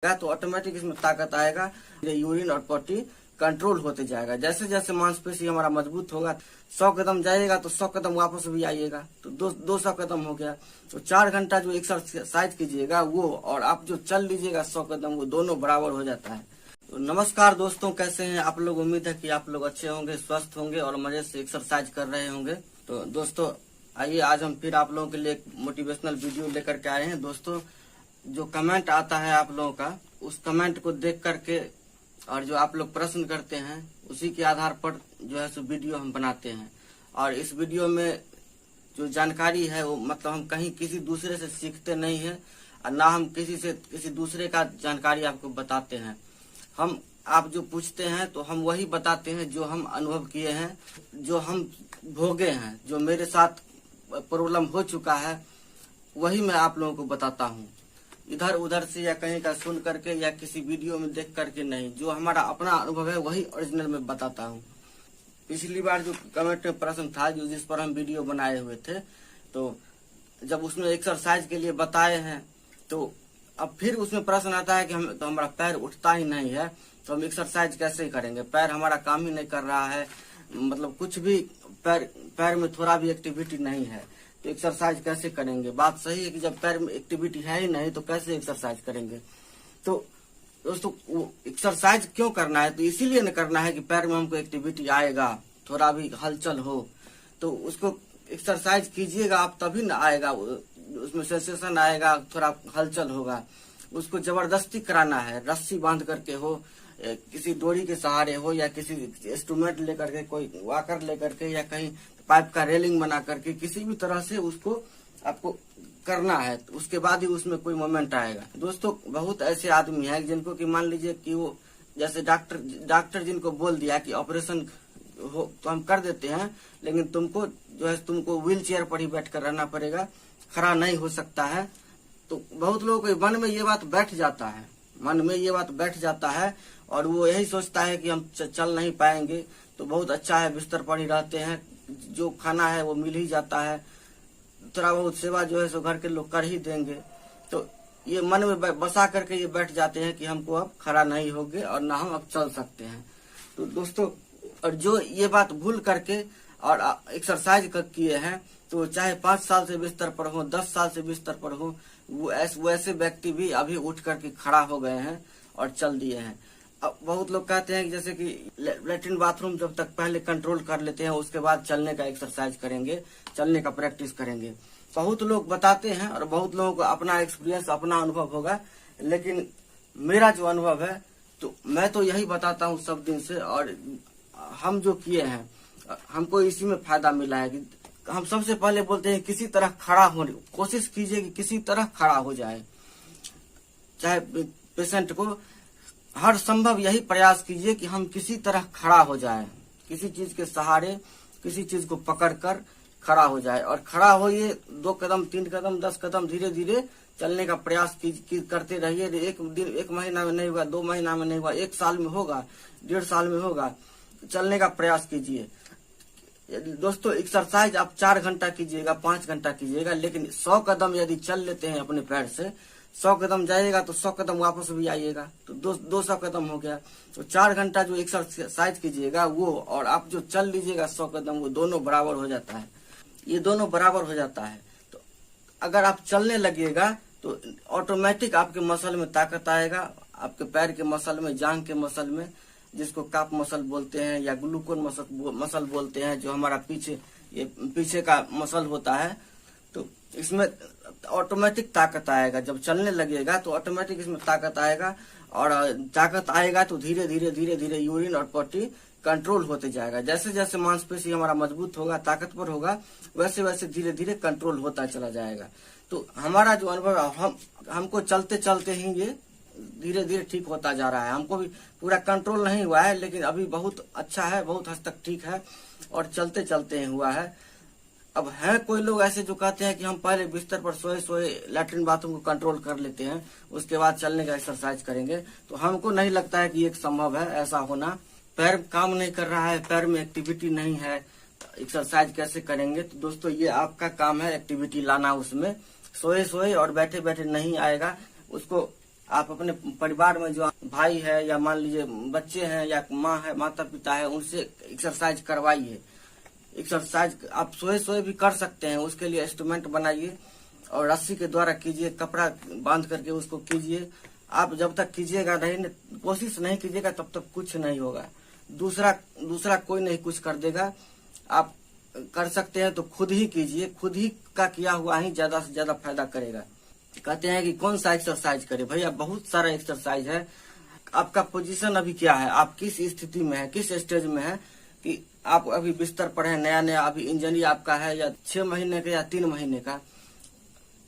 तो ऑटोमेटिक इसमें ताकत आएगा, यूरिन और पॉटी कंट्रोल होते जाएगा। जैसे जैसे मांसपेशी हमारा मजबूत होगा, 100 कदम जाएगा तो 100 कदम वापस भी आइएगा, तो 200 कदम हो गया। तो 4 घंटा जो एक्सरसाइज कीजिएगा वो और आप जो चल लीजिएगा 100 कदम, वो दोनों बराबर हो जाता है। तो नमस्कार दोस्तों, कैसे हैं आप लोग? उम्मीद है कि आप लोग अच्छे होंगे, स्वस्थ होंगे और मजे से एक्सरसाइज कर रहे होंगे। तो दोस्तों आइए आज हम फिर आप लोगों के लिए एक मोटिवेशनल वीडियो लेकर के आए हैं। दोस्तों जो कमेंट आता है आप लोगों का, उस कमेंट को देख करके और जो आप लोग प्रश्न करते हैं उसी के आधार पर जो है सो वीडियो हम बनाते हैं। और इस वीडियो में जो जानकारी है वो मतलब हम कहीं किसी दूसरे से सीखते नहीं है और ना हम किसी दूसरे का जानकारी आपको बताते हैं। हम आप जो पूछते हैं तो हम वही बताते हैं जो हम अनुभव किए हैं, जो हम भोगे हैं, जो मेरे साथ प्रॉब्लम हो चुका है वही मैं आप लोगों को बताता हूँ। इधर उधर से या कहीं का सुन करके या किसी वीडियो में देख करके नहीं, जो हमारा अपना अनुभव है वही ओरिजिनल में बताता हूँ। पिछली बार जो कमेंट में प्रश्न था जो जिस पर हम वीडियो बनाए हुए थे, तो जब उसमें एक्सरसाइज के लिए बताए हैं तो अब फिर उसमें प्रश्न आता है कि हमारा पैर उठता ही नहीं है तो हम एक्सरसाइज कैसे करेंगे, पैर हमारा काम ही नहीं कर रहा है, मतलब कुछ भी पैर में थोड़ा भी एक्टिविटी नहीं है तो एक्सरसाइज कैसे करेंगे। बात सही है कि जब पैर में एक्टिविटी है ही नहीं तो कैसे एक्सरसाइज करेंगे। तो दोस्तों एक्सरसाइज क्यों करना है, तो इसीलिए न करना है कि पैर में हमको एक्टिविटी आएगा, थोड़ा भी हलचल हो तो उसको एक्सरसाइज कीजिएगा आप, तभी न आएगा, उसमें सेंसेशन आएगा, थोड़ा हलचल होगा। उसको जबरदस्ती कराना है, रस्सी बांध करके हो, किसी डोरी के सहारे हो या किसी इंस्ट्रूमेंट लेकर के, कोई वाकर लेकर के या कहीं पाइप का रेलिंग बना करके किसी भी तरह से उसको आपको करना है, तो उसके बाद ही उसमें कोई मोमेंट आएगा। दोस्तों बहुत ऐसे आदमी हैं जिनको कि मान लीजिए कि वो जैसे डॉक्टर जिनको बोल दिया कि ऑपरेशन हो तो हम कर देते हैं, लेकिन तुमको व्हील चेयर पर ही बैठ कर रहना पड़ेगा, खड़ा नहीं हो सकता है। तो बहुत लोगों के मन में ये बात बैठ जाता है और वो यही सोचता है कि हम चल नहीं पाएंगे तो बहुत अच्छा है, बिस्तर पर ही रहते हैं, जो खाना है वो मिल ही जाता है, थोड़ा बहुत सेवा जो है सो घर के लोग कर ही देंगे। तो ये मन में बसा करके ये बैठ जाते हैं कि हमको अब खड़ा नहीं होंगे और ना हम अब चल सकते हैं। तो दोस्तों और जो ये बात भूल करके और एक्सरसाइज किए हैं तो चाहे 5 साल से बिस्तर पर हो, 10 साल से बिस्तर पर हो, वो ऐसे व्यक्ति भी अभी उठ करके खड़ा हो गए हैं और चल दिए हैं। अब बहुत लोग कहते हैं कि जैसे कि लेट्रिन बाथरूम जब तक पहले कंट्रोल कर लेते हैं उसके बाद चलने का एक्सरसाइज करेंगे, चलने का प्रैक्टिस करेंगे। बहुत लोग बताते हैं और बहुत लोगों को अपना एक्सपीरियंस, अपना अनुभव होगा, लेकिन मेरा जो अनुभव है तो मैं तो यही बताता हूँ सब दिन से, और हम जो किए हैं हमको इसी में फायदा मिला है कि हम सबसे पहले बोलते हैं किसी तरह खड़ा होने कोशिश कीजिए कि किसी तरह खड़ा हो जाए। चाहे पेशेंट को हर संभव यही प्रयास कीजिए कि हम किसी तरह खड़ा हो जाए, किसी चीज के सहारे, किसी चीज को पकड़कर खड़ा हो जाए। और खड़ा होइए, 2 कदम 3 कदम 10 कदम धीरे धीरे चलने का प्रयास करते रहिए। एक महीना में नहीं हुआ, 2 महीना में नहीं हुआ, 1 साल में होगा, 1.5 साल में होगा, चलने का प्रयास कीजिए। दोस्तों एक्सरसाइज आप 4 घंटा कीजिएगा, 5 घंटा कीजिएगा, लेकिन 100 कदम यदि चल लेते हैं अपने पैर से, 100 कदम जाइएगा तो 100 कदम वापस भी आइएगा, तो 200 कदम हो गया। तो 4 घंटा जो एक्सरसाइज कीजिएगा वो और आप जो चल लीजिएगा 100 कदम, वो दोनों बराबर हो जाता है, ये दोनों बराबर हो जाता है। तो अगर आप चलने लगिएगा तो ऑटोमेटिक आपके मसल में ताकत आएगा, आपके पैर के मसल में, जांघ के मसल में, जिसको काप मसल बोलते हैं या ग्लूकोन मसल बोलते हैं, जो हमारा पीछे का मसल होता है, तो इसमें ऑटोमेटिक ताकत आएगा। जब चलने लगेगा तो ऑटोमेटिक इसमें ताकत आएगा, और ताकत आएगा तो धीरे धीरे यूरिन और पॉटी कंट्रोल होते जाएगा। जैसे जैसे मांसपेशी हमारा मजबूत होगा, ताकतवर होगा, वैसे वैसे धीरे धीरे कंट्रोल होता चला जाएगा। तो हमारा जो अनुभव है, हमको चलते चलते ही ये धीरे धीरे ठीक होता जा रहा है। हमको भी पूरा कंट्रोल नहीं हुआ है, लेकिन अभी बहुत अच्छा है, बहुत हद तक ठीक है और चलते चलते ही हुआ है। अब है कोई लोग ऐसे जो कहते हैं कि हम पहले बिस्तर पर सोए लैट्रिन बाथरूम को कंट्रोल कर लेते हैं, उसके बाद चलने का एक्सरसाइज करेंगे, तो हमको नहीं लगता है कि एक संभव है ऐसा होना। पैर काम नहीं कर रहा है, पैर में एक्टिविटी नहीं है, एक्सरसाइज कैसे करेंगे। तो दोस्तों ये आपका काम है एक्टिविटी लाना, उसमें सोए और बैठे बैठे नहीं आएगा, उसको आप अपने परिवार में जो भाई है या मान लीजिए बच्चे हैं या माँ है, माता पिता है, उनसे एक्सरसाइज करवाइए। एक्सरसाइज आप सोए सोए भी कर सकते हैं, उसके लिए इंस्ट्रूमेंट बनाइए और रस्सी के द्वारा कीजिए, कपड़ा बांध करके उसको कीजिए। आप जब तक कीजिएगा नहीं, कोशिश नहीं कीजिएगा, तब तक कुछ नहीं होगा। दूसरा कोई नहीं कुछ कर देगा। आप कर सकते हैं तो खुद ही कीजिए, खुद ही का किया हुआ ही ज्यादा से ज्यादा फायदा करेगा। कहते हैं कि कौन सा एक्सरसाइज करे, भैया बहुत सारा एक्सरसाइज है। आपका पोजीशन अभी क्या है, आप किस स्थिति में है, किस स्टेज में है, कि आप अभी बिस्तर पर है, नया नया अभी इंजरी आपका है या 6 महीने का या 3 महीने का,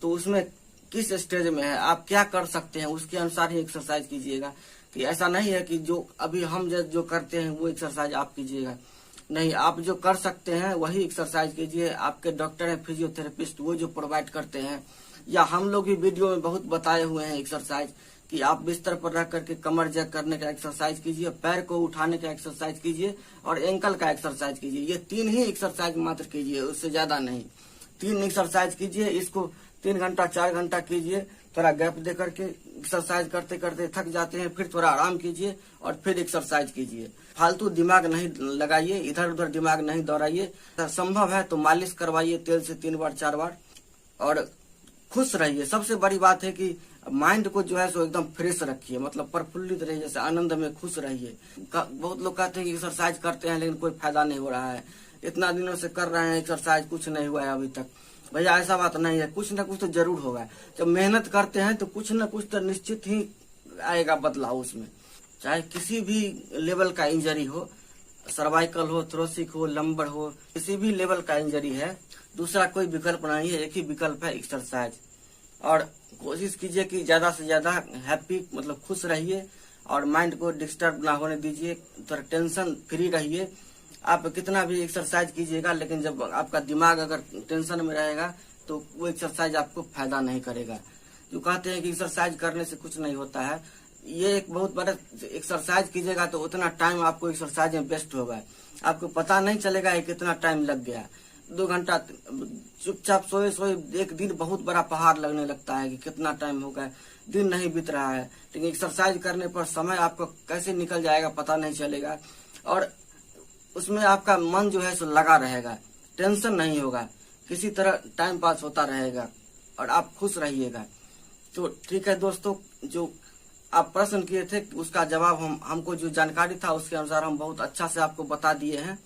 तो उसमें किस स्टेज में है, आप क्या कर सकते हैं, उसके अनुसार ही एक्सरसाइज कीजिएगा। कि ऐसा नहीं है कि जो अभी हम जो करते हैं वो एक्सरसाइज आप कीजिएगा, नहीं, आप जो कर सकते हैं वही एक्सरसाइज कीजिए। आपके डॉक्टर हैं, फिजियोथेरेपिस्ट, वो जो प्रोवाइड करते हैं, या हम लोग भी वीडियो में बहुत बताए हुए हैं एक्सरसाइज, कि आप बिस्तर पर रख करके कमर जैक करने का एक्सरसाइज कीजिए, पैर को उठाने का एक्सरसाइज कीजिए और एंकल का एक्सरसाइज कीजिए। ये 3 ही एक्सरसाइज मात्र कीजिए, उससे ज्यादा नहीं। 3 एक्सरसाइज कीजिए, इसको 3 घंटा 4 घंटा कीजिए। थोड़ा गैप दे करके एक्सरसाइज करते करते थक जाते हैं, फिर थोड़ा आराम कीजिए और फिर एक्सरसाइज कीजिए। फालतू दिमाग नहीं लगाइए, इधर उधर दिमाग नहीं दौड़ाइए। संभव है तो मालिश करवाइए तेल से 3 बार 4 बार, और खुश रहिए। सबसे बड़ी बात है कि माइंड को जो है सो एकदम फ्रेश रखिए, मतलब प्रफुल्लित रहिए, जैसे आनंद में खुश रहिए। बहुत लोग कहते हैं कि एक्सरसाइज करते हैं लेकिन कोई फायदा नहीं हो रहा है, इतना दिनों से कर रहे हैं एक्सरसाइज, कुछ नहीं हुआ है अभी तक। भैया ऐसा बात नहीं है, कुछ न कुछ तो जरूर होगा। जब मेहनत करते हैं तो कुछ न कुछ तो निश्चित ही आएगा बदलाव उसमें। चाहे किसी भी लेवल का इंजरी हो, सर्वाइकल हो, थोरेसिक हो, लंबर हो, किसी भी लेवल का इंजरी है, दूसरा कोई विकल्प नहीं है, एक ही विकल्प है, एक्सरसाइज। और कोशिश कीजिए कि ज्यादा से ज्यादा हैप्पी, मतलब खुश रहिए और माइंड को डिस्टर्ब ना होने दीजिए, थोड़ा टेंशन फ्री रहिए। आप कितना भी एक्सरसाइज कीजिएगा, लेकिन जब आपका दिमाग अगर टेंशन में रहेगा तो वो एक्सरसाइज आपको फायदा नहीं करेगा। जो कहते हैं कि एक्सरसाइज करने से कुछ नहीं होता है, ये एक बहुत बड़ा, एक्सरसाइज कीजिएगा तो उतना टाइम आपको एक्सरसाइज में वेस्ट होगा, आपको पता नहीं चलेगा कितना टाइम लग गया। 2 घंटा चुपचाप सोए सोए एक दिन बहुत बड़ा पहाड़ लगने लगता है कि कितना टाइम हो गया, दिन नहीं बीत रहा है। लेकिन एक्सरसाइज करने पर समय आपको कैसे निकल जाएगा पता नहीं चलेगा, और उसमें आपका मन जो है सो लगा रहेगा, टेंशन नहीं होगा, किसी तरह टाइम पास होता रहेगा और आप खुश रहिएगा। तो ठीक है दोस्तों, जो आप प्रश्न किए थे उसका जवाब हमको जो जानकारी था उसके अनुसार हम बहुत अच्छा से आपको बता दिए हैं।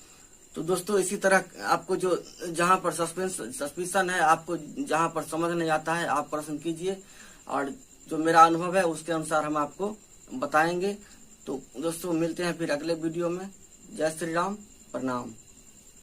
तो दोस्तों इसी तरह आपको जो जहां पर सस्पिशन है, आपको जहां पर समझ नहीं आता है, आप प्रश्न कीजिए और जो मेरा अनुभव है उसके अनुसार हम आपको बताएंगे। तो दोस्तों मिलते हैं फिर अगले वीडियो में। जय श्री राम, प्रणाम।